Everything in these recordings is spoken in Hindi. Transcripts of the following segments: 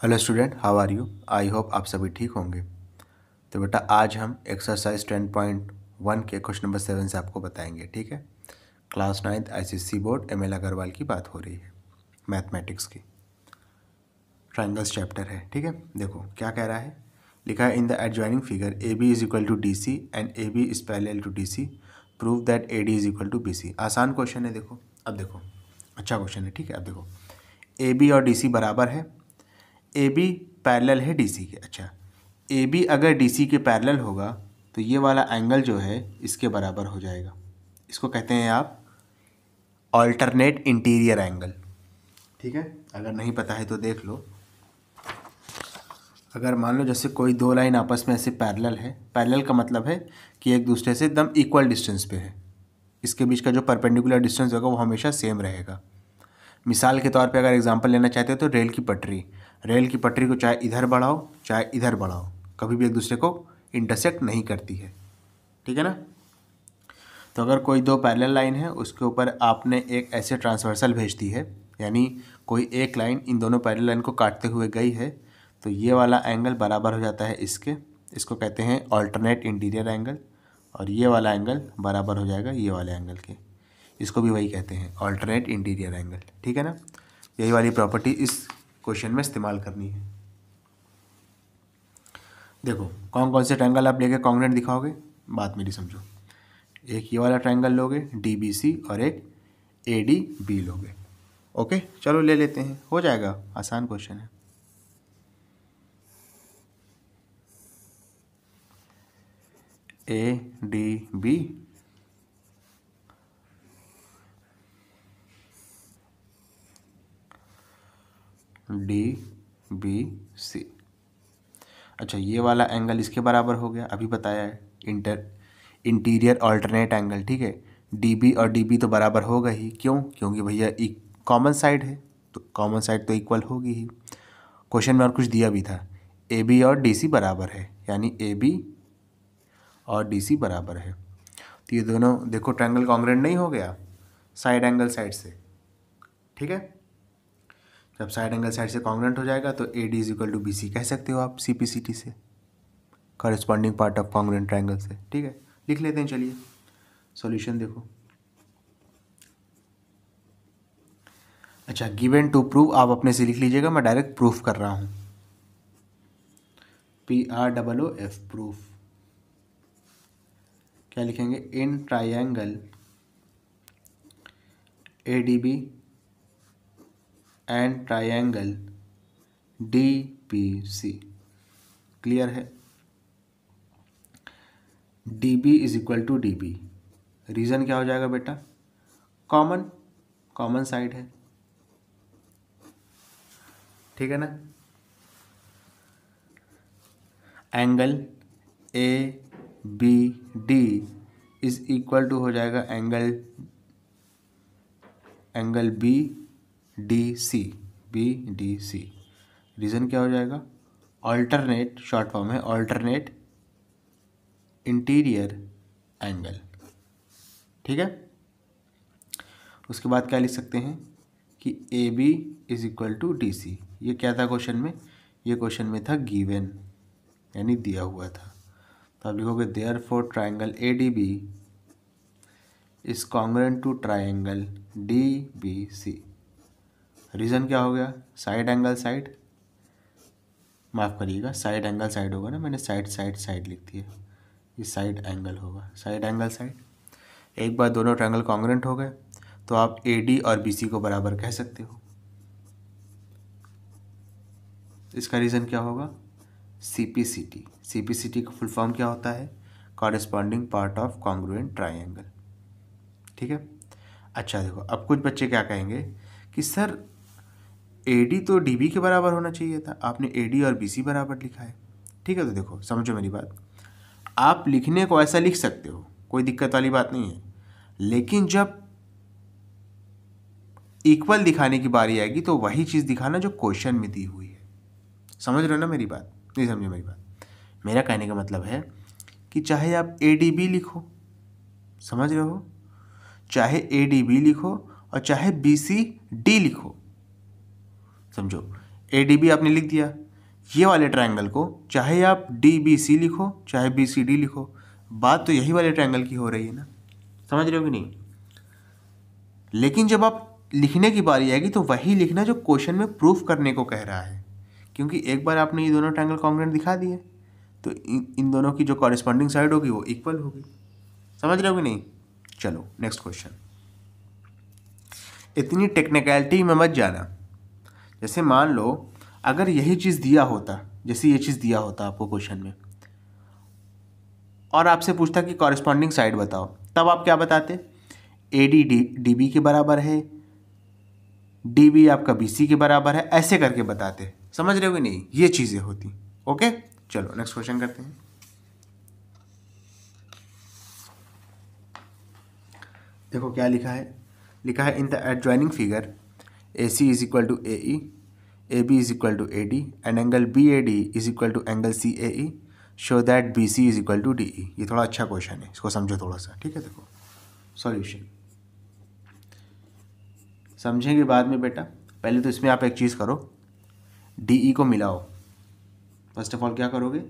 Hello student, how are you? I hope आप सभी ठीक होंगे। तो बेटा आज हम एक्सरसाइज 10.1 के क्वेश्चन नंबर 7 से आपको बताएंगे। ठीक है, class 9th ICSE board ML Aggarwal की बात हो रही है, मैथमेटिक्स की, ट्राइंगल्स चैप्टर है। ठीक है, देखो क्या कह रहा है। लिखा है in the adjoining figure A B is equal to D C and A B is parallel to D C, prove that A D is equal to B C. आसान क्वेश्चन है। देखो अब देखो, अच्छा क्वेश्चन है। ठीक है, अब देखो ए बी और डी सी बराबर है, ए बी पैरेलल है डीसी के। अच्छा, ए बी अगर डीसी के पैरेलल होगा तो ये वाला एंगल जो है इसके बराबर हो जाएगा। इसको कहते हैं आप ऑल्टरनेट इंटीरियर एंगल। ठीक है, अगर नहीं पता है तो देख लो। अगर मान लो जैसे कोई दो लाइन आपस में ऐसे पैरेलल है, पैरेलल का मतलब है कि एक दूसरे से एकदम इक्वल डिस्टेंस पे है, इसके बीच का जो परपेंडिकुलर डिस्टेंस होगा वो हमेशा सेम रहेगा। मिसाल के तौर पे अगर एग्जांपल लेना चाहते हो तो रेल की पटरी को चाहे इधर बढ़ाओ चाहे इधर बढ़ाओ, कभी भी एक दूसरे को इंटरसेक्ट नहीं करती है। ठीक है ना। तो अगर कोई दो पैरेलल लाइन है, उसके ऊपर आपने एक ऐसे ट्रांसवर्सल भेज दी है, यानी कोई एक लाइन इन दोनों पैरेलल लाइन को काटते हुए गई है, तो ये वाला एंगल बराबर हो जाता है इसके। इसको कहते हैं ऑल्टरनेट इंटीरियर एंगल, और ये वाला एंगल बराबर हो जाएगा ये वाले एंगल के। इसको भी वही कहते हैं, ऑल्टरनेट इंटीरियर एंगल। ठीक है ना। यही वाली प्रॉपर्टी इस क्वेश्चन में इस्तेमाल करनी है। देखो कौन कौन से ट्रायंगल आप लेके कॉन्ग्रुएंट दिखाओगे, बात मेरी समझो। एक ये वाला ट्रायंगल लोगे डी बी सी, और एक ए डी बी लोगे। ओके चलो ले लेते हैं, हो जाएगा, आसान क्वेश्चन है। A D B, D B C. अच्छा, ये वाला एंगल इसके बराबर हो गया, अभी बताया है, इंटीरियर ऑल्टरनेट एंगल। ठीक है, डी बी और डी बी तो बराबर होगा ही, क्यों? क्योंकि भैया कॉमन साइड है, तो कॉमन साइड तो इक्वल होगी ही। क्वेश्चन में और कुछ दिया भी था, ए बी और डी सी बराबर है, यानी ए बी और डी सी बराबर है। तो ये दोनों देखो ट्रायंगल कॉन्ग्रुएंट नहीं हो गया साइड एंगल साइड से। ठीक है, जब साइड एंगल साइड से कॉन्ग्रुएंट हो जाएगा तो A D is equal to B C कह सकते हो आप, सी पी सी टी से, corresponding part of congruent triangle से। ठीक है, लिख लेते हैं। चलिए सॉल्यूशन देखो। अच्छा, गिवन टू प्रूव आप अपने से लिख लीजिएगा, मैं डायरेक्ट प्रूफ कर रहा हूँ। PROOF, proof. क्या लिखेंगे? In triangle ADB and triangle DPC। Clear है? DB is equal to DB। Reason क्या हो जाएगा बेटा? कॉमन साइड है। ठीक है ना। Angle ABD is equal to हो जाएगा एंगल BDC। रीज़न क्या हो जाएगा? ऑल्टरनेट, शॉर्ट फॉर्म है ऑल्टरनेट इंटीरियर एंगल। ठीक है, उसके बाद क्या लिख सकते हैं कि AB is equal to DC। ये क्या था क्वेश्चन में? ये क्वेश्चन में था गिवन, यानी दिया हुआ था। तो आप लिखोगे therefore triangle ADB is congruent to triangle DBC। Reason क्या हो गया? साइड एंगल साइड, माफ़ करिएगा, साइड एंगल साइड होगा ना, मैंने साइड लिख दी है, ये साइड एंगल होगा, साइड एंगल साइड। एक बार दोनों ट्रायंगल कॉन्ग्रुएंट हो गए तो आप AD और BC को बराबर कह सकते हो। इसका रीज़न क्या होगा? CPCT का फुल फॉर्म क्या होता है? Corresponding part of congruent triangle. ठीक है। अच्छा देखो, अब कुछ बच्चे क्या कहेंगे कि सर AD तो DB के बराबर होना चाहिए था, आपने AD और BC बराबर लिखा है। ठीक है, तो देखो समझो मेरी बात, आप लिखने को ऐसा लिख सकते हो, कोई दिक्कत वाली बात नहीं है, लेकिन जब इक्वल दिखाने की बारी आएगी तो वही चीज़ दिखाना जो क्वेश्चन में दी हुई है। समझ रहे हो ना मेरी बात? नहीं समझे मेरी बात? मेरा कहने का मतलब है कि चाहे आप ADB लिखो, समझ रहे हो, चाहे ADB लिखो और चाहे BCD लिखो, समझो ए डी बी आपने लिख दिया। ये वाले ट्रायंगल को चाहे आप डी बी सी लिखो चाहे बी सी डी लिखो, बात तो यही वाले ट्रायंगल की हो रही है ना, समझ रहे हो कि नहीं। लेकिन जब आप लिखने की बारी आएगी तो वही लिखना जो क्वेश्चन में प्रूफ करने को कह रहा है, क्योंकि एक बार आपने ये दोनों ट्रायंगल कॉन्ग्रुएंट दिखा दिए तो इन दोनों की जो कॉरेस्पॉन्डिंग साइड होगी वो इक्वल होगी। समझ रहे हो कि नहीं। चलो नेक्स्ट क्वेश्चन। इतनी टेक्निकलिटी में मत जाना। जैसे मान लो अगर यही चीज़ दिया होता, जैसे ये चीज़ दिया होता आपको क्वेश्चन में, और आपसे पूछता कि कॉरेस्पॉन्डिंग साइड बताओ, तब आप क्या बताते? ए डी डी बी के बराबर है, डी बी आपका बी सी के बराबर है, ऐसे करके बताते। समझ रहे हो कि नहीं, ये चीज़ें होती। ओके चलो नेक्स्ट क्वेश्चन करते हैं। देखो क्या लिखा है, लिखा है in the adjoining figure A C is equal to A E, A B is equal to A D and angle B A D is equal to angle C A E, show that B C is equal to D E. ये थोड़ा अच्छा क्वेश्चन है, इसको समझो थोड़ा सा, ठीक है। देखो सॉल्यूशन समझेंगे बाद में बेटा, पहले तो इसमें आप एक चीज़ करो, डी ई को मिलाओ। फर्स्ट ऑफ ऑल क्या करोगे,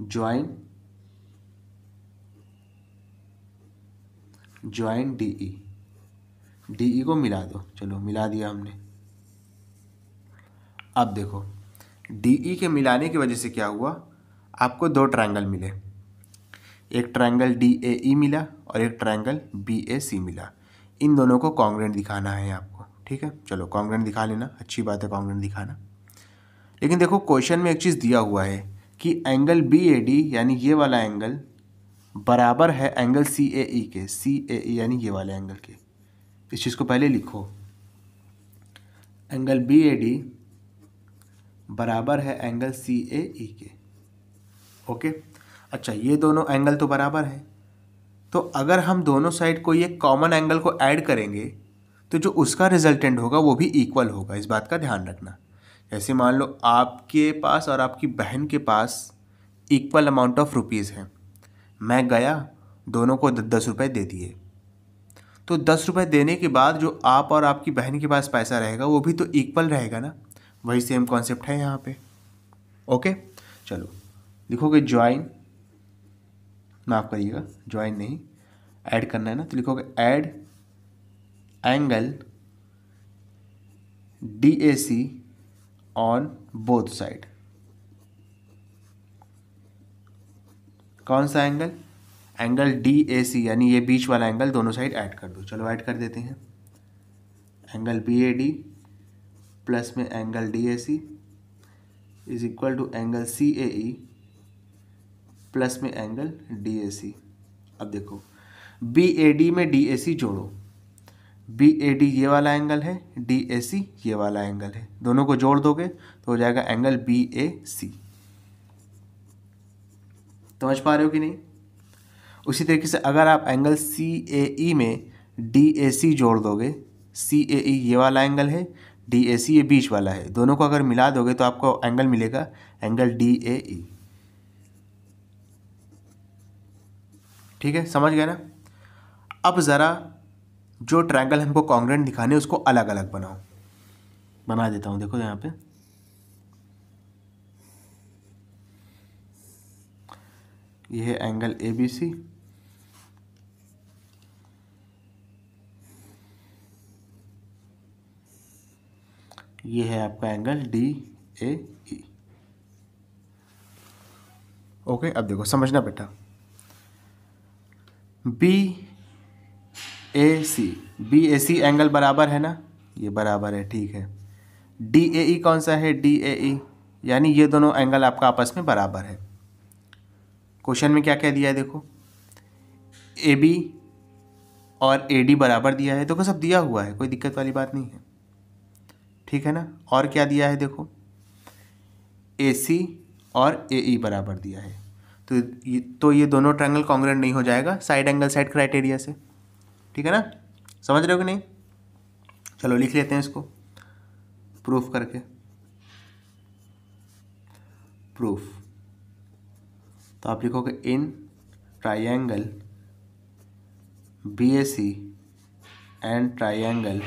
ज्वाइन डी ई को मिला दो। चलो मिला दिया हमने। अब देखो डी ई के मिलाने की वजह से क्या हुआ, आपको दो ट्रायंगल मिले, एक ट्रायंगल डी ए ई मिला और एक ट्रायंगल बी ए सी मिला। इन दोनों को कॉन्ग्रुएंट दिखाना है आपको, ठीक है। चलो कॉन्ग्रुएंट दिखा लेना, अच्छी बात है कॉन्ग्रुएंट दिखाना। लेकिन देखो क्वेश्चन में एक चीज़ दिया हुआ है कि एंगल बी ए डी यानी ये वाला एंगल बराबर है एंगल सी ए ई के, सी ए ई यानी ये वाले एंगल के। इस चीज़ को पहले लिखो, एंगल बी ए डी बराबर है एंगल सी ए ई के। ओके अच्छा, ये दोनों एंगल तो बराबर है, तो अगर हम दोनों साइड कोई एक कॉमन एंगल को ऐड करेंगे तो जो उसका रिजल्टेंट होगा वो भी इक्वल होगा। इस बात का ध्यान रखना। जैसे मान लो आपके पास और आपकी बहन के पास इक्वल अमाउंट ऑफ रुपीज़ है, मैं गया दोनों को 10 रुपये दे दिए, तो 10 रुपये देने के बाद जो आप और आपकी बहन के पास पैसा रहेगा वो भी तो इक्वल रहेगा ना। वही सेम कॉन्सेप्ट है यहाँ पे। ओके चलो लिखोगे ज्वाइन, माफ़ करिएगा ज्वाइन नहीं, ऐड करना है ना, तो लिखोगे add angle D A C on both side. कौन सा angle, angle D A C यानी ये बीच वाला एंगल, दोनों साइड ऐड कर दो। चलो ऐड कर देते हैं, angle B A D plus में angle D A C is equal to angle C A E plus में एंगल डी ए सी। अब देखो बी ए डी में डी ए सी जोड़ो, बी ए डी ये वाला एंगल है, डी ए सी ये वाला एंगल है, दोनों को जोड़ दोगे तो हो जाएगा एंगल बी ए सी। समझ पा रहे हो कि नहीं। उसी तरीके से अगर आप एंगल सी ए ई में डी ए सी जोड़ दोगे, सी ए ई ये वाला एंगल है, डी ए सी ये बीच वाला है, दोनों को अगर मिला दोगे तो आपको एंगल मिलेगा एंगल डी ए ई। ठीक है समझ गए ना। अब ज़रा जो ट्रायंगल हमको कॉन्ग्रुएंट दिखाने उसको अलग अलग बनाओ। बना देता हूँ, देखो यहाँ पे ये है एंगल ए बी सी, ये है आपका angle D A E. Okay अब देखो समझना बेटा, बी ए सी एंगल बराबर है ना, ये बराबर है, ठीक है। डी ए ई कौन सा है, डी ए ई यानी ये दोनों एंगल आपका आपस में बराबर है। क्वेश्चन में क्या क्या दिया है देखो, ए बी और ए डी बराबर दिया है, तो सब दिया हुआ है, कोई दिक्कत वाली बात नहीं है, ठीक है ना। और क्या दिया है देखो, ए सी और ए ई बराबर दिया है, तो ये दोनों ट्रायंगल कॉन्ग्रुएंट नहीं हो जाएगा साइड एंगल साइड क्राइटेरिया से, ठीक है ना। समझ रहे हो कि नहीं। चलो लिख लेते हैं इसको प्रूफ करके। प्रूफ तो आप लिखोगे in triangle B A C and triangle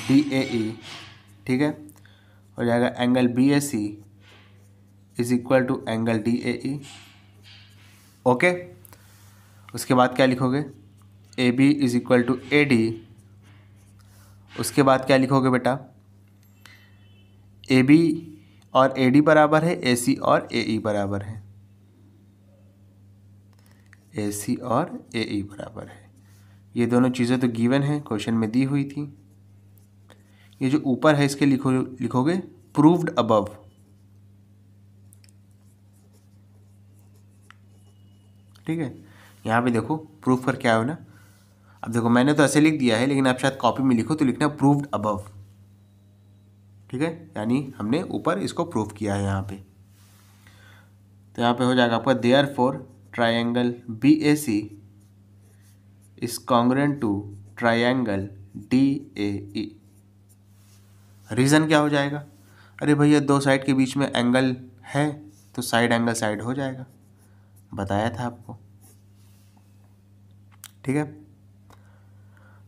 D A E ठीक है। हो जाएगा angle B A C is equal to angle D A E. Okay, उसके बाद क्या लिखोगे, A B is equal to A D. उसके बाद क्या लिखोगे बेटा, ए बी और ए डी बराबर है ए सी और ए ई बराबर है, ए सी और ए ई बराबर है। ये दोनों चीज़ें तो गिवन है, क्वेश्चन में दी हुई थी। ये जो ऊपर है इसके लिखोगे प्रूव्ड अबव। ठीक है, यहाँ पे देखो प्रूफ कर क्या हो ना। अब देखो मैंने तो ऐसे लिख दिया है, लेकिन आप शायद कॉपी में लिखो तो लिखना प्रूव्ड अबव। ठीक है, यानी हमने ऊपर इसको प्रूफ किया है यहाँ पे। तो यहाँ पे हो जाएगा आपका therefore triangle B A C is congruent to triangle D A E. Reason क्या हो जाएगा, अरे भैया दो साइड के बीच में एंगल है तो साइड एंगल साइड हो जाएगा, बताया था आपको। ठीक है,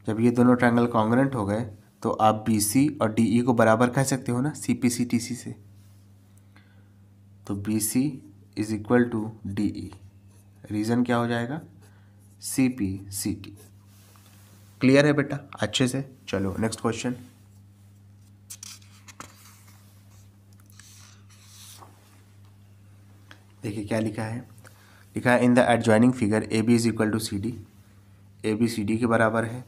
जब ये दोनों ट्रायंगल कॉन्ग्रुएंट हो गए तो आप बी सी और डी ई को बराबर कह सकते हो ना सी पी सी टी सी से। तो B C is equal to D E, reason क्या हो जाएगा, C P C T. Clear है बेटा अच्छे से। चलो नेक्स्ट क्वेश्चन। देखिए क्या लिखा है, लिखा है in the adjoining figure A B is equal to C D. A B C D के बराबर है,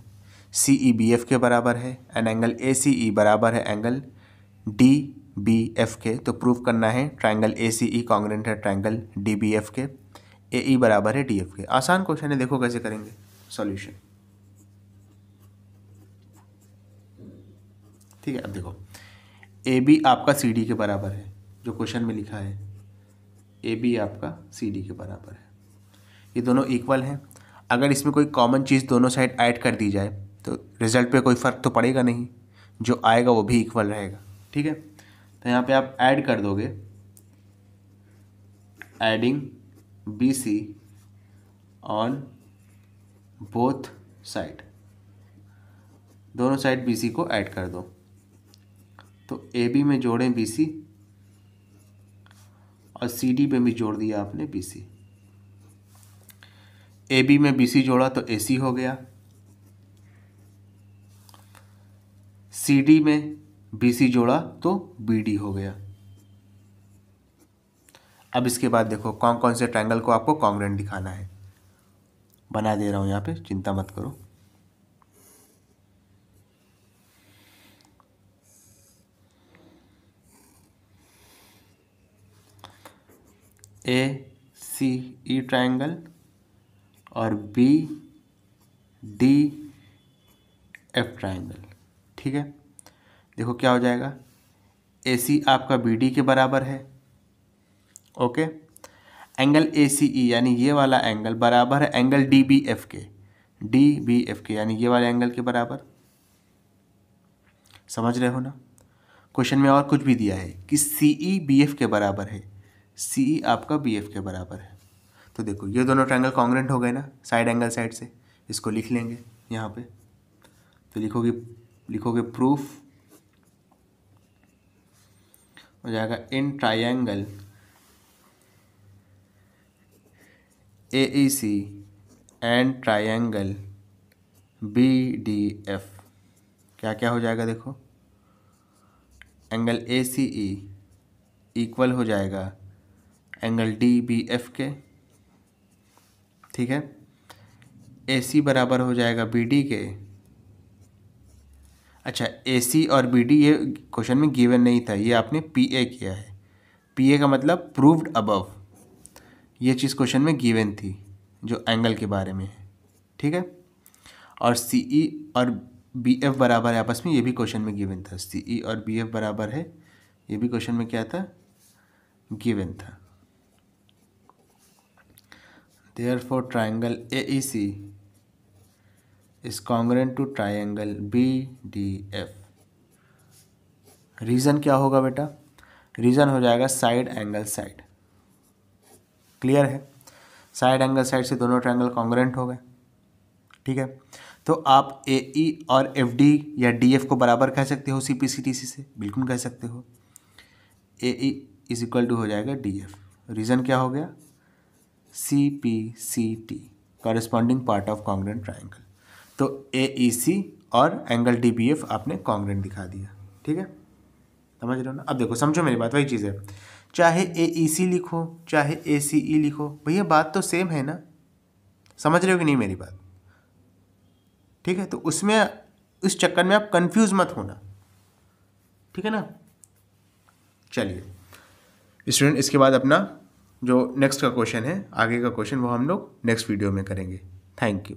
सी ई बी एफ के बराबर है, एंड एंगल ए सी ई बराबर है एंगल डी बी एफ के। तो प्रूव करना है triangle A C E congruent है ट्रायंगल डी बी एफ के, ए ई बराबर है डी एफ के। आसान क्वेश्चन है, देखो कैसे करेंगे सॉल्यूशन। ठीक है, अब देखो ए बी आपका सी डी के बराबर है, जो क्वेश्चन में लिखा है ए बी आपका सी डी के बराबर है। ये दोनों इक्वल हैं। अगर इसमें कोई कॉमन चीज़ दोनों साइड ऐड कर दी जाए तो रिजल्ट पे कोई फ़र्क तो पड़ेगा नहीं, जो आएगा वो भी इक्वल रहेगा। ठीक है, तो यहाँ पे आप ऐड कर दोगे, adding B C on both side, दोनों साइड बी सी को ऐड कर दो। तो ए बी में जोड़ें बी सी और सी डी में भी जोड़ दिया आपने बी सी। ए बी में बी सी जोड़ा तो ए सी हो गया, सी डी में बी सी जोड़ा तो बी डी हो गया। अब इसके बाद देखो कौन कौन से ट्रायंगल को आपको कॉन्ग्रुएंट दिखाना है, बना दे रहा हूँ यहाँ पे, चिंता मत करो। ए सी ई ट्रायंगल और बी डी एफ ट्रायंगल। ठीक है, देखो क्या हो जाएगा, ए सी आपका बी डी के बराबर है। ओके, एंगल ए सी ई यानी ये वाला एंगल बराबर है एंगल डी बी एफ के, डी बी एफ के यानी ये वाले एंगल के बराबर। समझ रहे हो ना, क्वेश्चन में और कुछ भी दिया है कि सी ई बी एफ के बराबर है, सी ई आपका बी एफ के बराबर है। तो देखो ये दोनों ट्रायंगल कॉन्ग्रुएंट हो गए ना साइड एंगल साइड से, इसको लिख लेंगे यहाँ पे। तो लिखोगे प्रूफ हो जाएगा in triangle A E C and triangle B D F. क्या क्या हो जाएगा देखो, angle A C E equal हो जाएगा एंगल डी बी एफ के। ठीक है, ए सी बराबर हो जाएगा बी डी के। अच्छा, ए सी और बी डी ये क्वेश्चन में गिवन नहीं था, ये आपने पी ए किया है। पी ए का मतलब प्रूव्ड अबव, ये चीज़ क्वेश्चन में गिवन थी जो एंगल के बारे में है। ठीक है, और सी ई और बी एफ बराबर है आपस में, ये भी क्वेश्चन में गिवन था। सी ई और बी एफ बराबर है, ये भी क्वेश्चन में क्या था, गिवन था। Therefore triangle AEC is congruent to triangle BDF। Reason क्या होगा बेटा, रीज़न हो जाएगा साइड एंगल साइड। क्लियर है, साइड एंगल साइड से दोनों ट्रायंगल कॉन्ग्रुएंट हो गए। ठीक है, तो आप ए ई और एफ डी या डी एफ को बराबर कह सकते हो सी पी सी टी सी से, बिल्कुल कह सकते हो। A E is equal to हो जाएगा डी एफ, रीज़न क्या हो गया, C P C T corresponding part of congruent triangle. तो ए ई सी और एंगल डी बी एफ आपने कॉन्ग्रेंट दिखा दिया, ठीक है, समझ रहे हो ना। अब देखो समझो मेरी बात, वही चीज़ है, चाहे ए ई सी लिखो चाहे ए सी ई लिखो, भैया बात तो सेम है ना, समझ रहे हो कि नहीं मेरी बात, ठीक है। तो उसमें इस चक्कर में आप कंफ्यूज मत होना, ठीक है ना। चलिए स्टूडेंट, इसके बाद अपना जो नेक्स्ट का क्वेश्चन है, आगे का क्वेश्चन, वो हम लोग नेक्स्ट वीडियो में करेंगे। Thank you.